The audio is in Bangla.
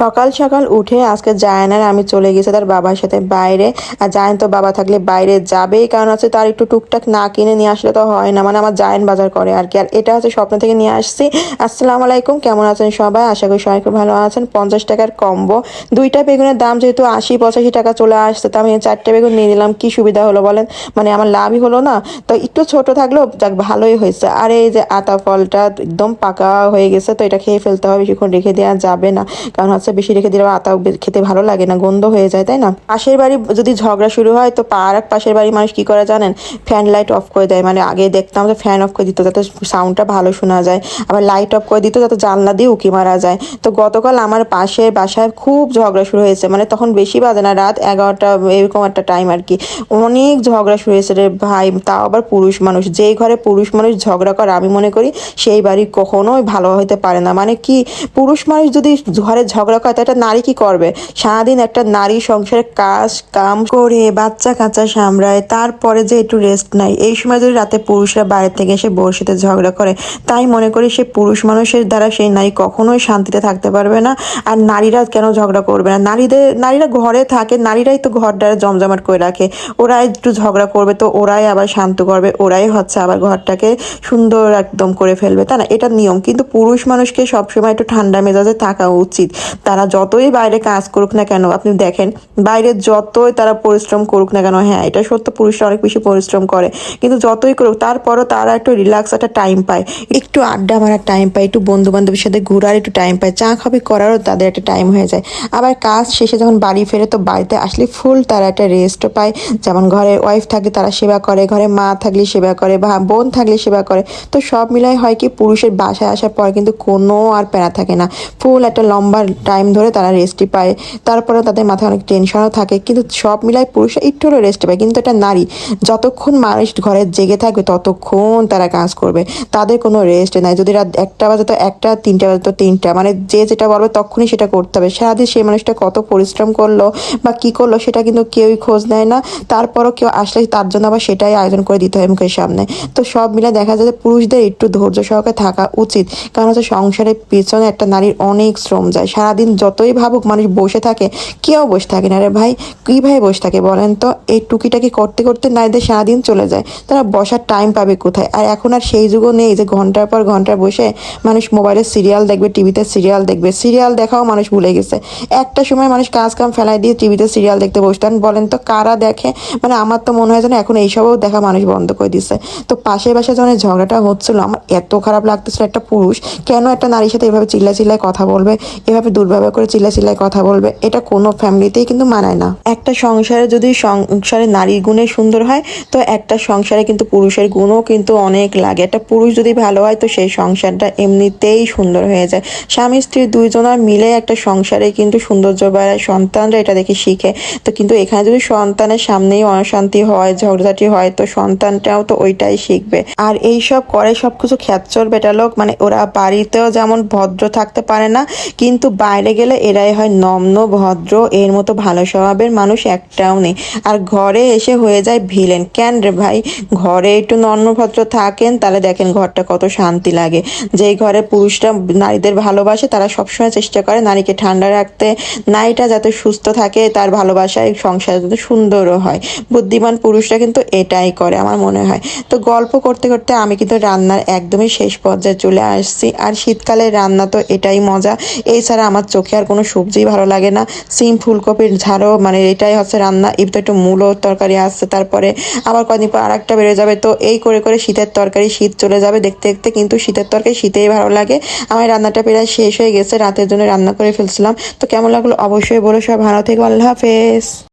সকাল সকাল উঠে আজকে জায়ান আর আমি চলে গেছি তার বাবার সাথে বাইরে। আর জায়ান তো বাবা থাকলে বাইরে যাবেই, কারণ হচ্ছে তার একটু টুকটাক না কিনে নিয়ে আসলে তো হয় না, মানে আমার জায়ান বাজার করে আর কি। আর এটা হচ্ছে স্বপ্ন থেকে নিয়ে আসছি। আসসালামু আলাইকুম, কেমন আছেন সবাই? আশা করি সবাই খুব ভালো আছেন। 50 টাকার কম্বো, দুইটা বেগুনের দাম যেহেতু 80-85 টাকা চলে আসছে, তো আমি 4টে বেগুন নিয়ে নিলাম। কি সুবিধা হলো বলেন, মানে আমার লাভই হলো না। তো একটু ছোট থাকলেও যাক ভালোই হয়েছে। আর এই যে আতা ফলটা একদম পাকা হয়ে গেছে, তো এটা খেয়ে ফেলতে হবে, বেশিক্ষণ রেখে দেওয়া যাবে না। কারণ হচ্ছে বেশি রেখে দিলে আতা খেতে ভালো লাগে না, গন্ধ হয়ে যায়, তাই না? পাশের বাড়ি যদি ঝগড়া শুরু হয় তো আর এক পাশের বাড়ির মানুষ কি করে জানেন, ফ্যান লাইট অফ করে দেয়। মানে আগে দেখতাম যে ফ্যান অফ করে দিত যাতে সাউন্ডটা ভালো শোনা যায়, আবার লাইট অফ করে দিত যাতে জানলা দিয়ে উঁকি মারা যায়। তো গতকাল আমার পাশের বাসায় খুব ঝগড়া শুরু হয়েছে, মানে তখন বেশি বাজে না, রাত 11টা এরকম একটা টাইম আর কি। অনেক ঝগড়া শুরু হয়েছে রে ভাই, তাও আবার পুরুষ মানুষ। যেই ঘরে পুরুষ মানুষ ঝগড়া করে আমি মনে করি সেই বাড়ি কখনোই ভালো হতে পারে না। মানে কি, পুরুষ মানুষ যদি ঘরে ঝগড়া করে তো একটা নারী কি করবে? সারাদিন একটা নারী সংসারে কাজ কাম করে বাচ্চা কাচ্চা সামলায়, তারপরে যে একটু রেস্ট নাই, এই সময় যদি রাতে পুরুষরা বাইরে থেকে এসে বউর সাথে ঝগড়া করে, তাই মনে করি সে পুরুষ মানুষের দ্বারা সেই নারী কখনোই শান্তিতে থাকতে পারবে না। আর নারীরা কেন ঝগড়া করবে না? নারীরা ঘরে থাকে, নারীরাই তো ঘরটা জমজমাট করে রাখে। ওরা একটু ঝগড়া করবে তো ওরাই আবার শান্ত করবে, ওরাই হচ্ছে আবার ঘরটাকে সুন্দর একদম করে ফেলবে, তাই না? এটা নিয়ম। কিন্তু পুরুষ মানুষকে সবসময় একটু ঠান্ডা মেজাজে থাকা উচিত। তারা যতই বাইরে কাজ করুক না কেন, আপনি দেখেন বাইরে যতই তারা পরিশ্রম করুক না কেন, হ্যাঁ এটা সত্য পুরুষরা অনেক বেশি পরিশ্রম করে, কিন্তু যতই করুক তারপরও তারা একটু রিল্যাক্স একটা টাইম পায়, একটু আড্ডা মারার টাইম পায়, একটু বন্ধু বান্ধবের সাথে ঘোরার একটু টাইম পায়, চা খাবি করারও তাদের একটা টাইম হয়ে যায়। আবার কাজ শেষে যখন বাড়ি ফেরে তো বাড়িতে আসলে ফুল তারা একটা রেস্টও পায়। যেমন ঘরে ওয়াইফ থাকলে তারা সেবা করে, ঘরে মা থাকলে সেবা করে, বোন থাকলে সেবা করে। তো সব মিলাই হয় কি, পুরুষের বাসায় আসার পর কিন্তু কোনো আর প্যারা থাকে না, ফুল একটা লম্বা টাইম ধরে তারা রেস্টই পায়। তারপরে তাদের মাথায় অনেক টেনশনও থাকে, কিন্তু সব মিলাই পুরুষরা একটু হলেও রেস্ট পায়। কিন্তু এটা নারী, যতক্ষণ মানুষ ঘরে জেগে থাকবে ততক্ষণ তারা কাজ করবে, তাদের কোনো রেস্ট নাই। যদি রাত 1টা বাজে তো 1টা, 3টা বাজে তো 3টা, মানে যে যেটা বলবে তখনই সেটা করতে হবে। সারাদিন সেই মানুষটা কত পরিশ্রম করলো বা কি করলো সেটা কিন্তু কেউই খোঁজ নেয় না। তারপরও কেউ আসলে তার জন্য আবার সেটাই আয়োজন করে দিতে হয় মুখের সামনে। তো সব মিলে দেখা যায় যে পুরুষদের একটু ধৈর্য সহকারে থাকা উচিত, কারণ হচ্ছে সংসারের পেছনে একটা নারীর অনেক শ্রম যায়। সারাদিন যতই ভাবুক মানুষ বসে থাকে, কেউ বসে থাকে না রে ভাই। কীভাবে বসে থাকে বলেন তো? এই টুকিটাকি করতে করতে নারীদের সারাদিন চলে যায়, তারা বসার টাইম পাবে কোথায়? আর এখন আর সেই যুগও নেই যে ঘন্টার পর ঘন্টা বসে মানুষ মোবাইলে সিরিয়াল দেখবে, টিভিতে সিরিয়াল দেখবে। সিরিয়াল দেখাও মানুষ ভুলে গেছে। একটা সময় মানুষ কাজ কাম ফেলাই দিয়ে টিভিতে সিরিয়াল দেখতে বসতেন, বলেন তো কারা দেখে? মানে আমার তো মনে হয় যেন এখন এইসবও দেখা মানুষ বন্ধ করে দিচ্ছে। তো পাশে পাশে যখন ঝগড়াটা হচ্ছিল আমার এত খারাপ লাগতেছিল, একটা পুরুষ কেন একটা নারীর সাথে এভাবে চিল্লায় কথা বলবে, এভাবে দুর্ব্যবহার করে চিল্লায় কথা বলবে? এটা কোনো ফ্যামিলিতেই কিন্তু মানায় না। একটা সংসারে যদি সংসারে নারীর গুণে সুন্দর হয়, তো একটা সংসারে কিন্তু পুরুষের গুণও কিন্তু অনেক লাগে। একটা পুরুষ যদি ভালো হয় তো সেই সংসারটা এমনিতেই সুন্দর হয়ে যায়। স্বামী স্ত্রী দুইজনের মিলে একটা সংসারে কিন্তু সৌন্দর্য বাড়ায়, সন্তানরা এটা দেখে শিখে। তো কিন্তু এখানে যদি সন্তানের সামনেই অশান্তি হয়, ঝগড়াঝাটি হয়, তো সন্তানটাও তো ওইটাই শিখবে। আর এইসব করে সবকিছু খ্যাচ্চর বেটা লোক, মানে ওরা বাড়িতেও যেমন ভদ্র থাকতে পারে না, কিন্তু বাইরে গেলে এরাই হয় নম্র ভদ্র, এর মতো ভালো স্বভাবের মানুষ একটাও নেই। আর ঘরে এসে হয়ে যায় ভিলেন। কেন রে ভাই? ঘরে একটু নম্র ভদ্র থাকেন, তাহলে দেখেন ঘরটা কত শান্তি লাগে। যেই ঘরে পুরুষরা নারীদের ভালোবাসে তারা সবসময় চেষ্টা করে নারীকে ঠান্ডা রাখতে, নারীটা যাতে সুস্থ থাকে, তার ভালোবাসায় সংসার যাতে সুন্দরও হয়। বুদ্ধিমান পুরুষরা কিন্তু এটাই করে আমার মনে হয়। তো গল্প করতে করতে আমি কিন্তু রান্নার একদমই শেষ পর্যায়ে চলে আসছি। আর শীতকালের রান্না তো এটাই মজা, এছাড়া আমার চোখে আর কোনো সবজি ভালো লাগে না। সিম ফুলকপির ঝাড়ও, মানে এটাই হচ্ছে রান্না। এর তো একটু মূলো তরকারি আসছে, তারপরে আবার কদিন পর আরেকটা বেড়ে যাবে। তো এই করে করে শীতের তরকারি শীত চলে যাবে দেখতে দেখতে, কিন্তু শীতের তরকারি শীতেই ভালো লাগে। আমার রান্নাটা প্রায় শেষ হয়ে গেছে, রাতের জন্য রান্না করে ফেলছিলাম। তো কেমন লাগলো অবশ্যই বলো। সব ভালো থেকো, আল্লাহ হাফেজ।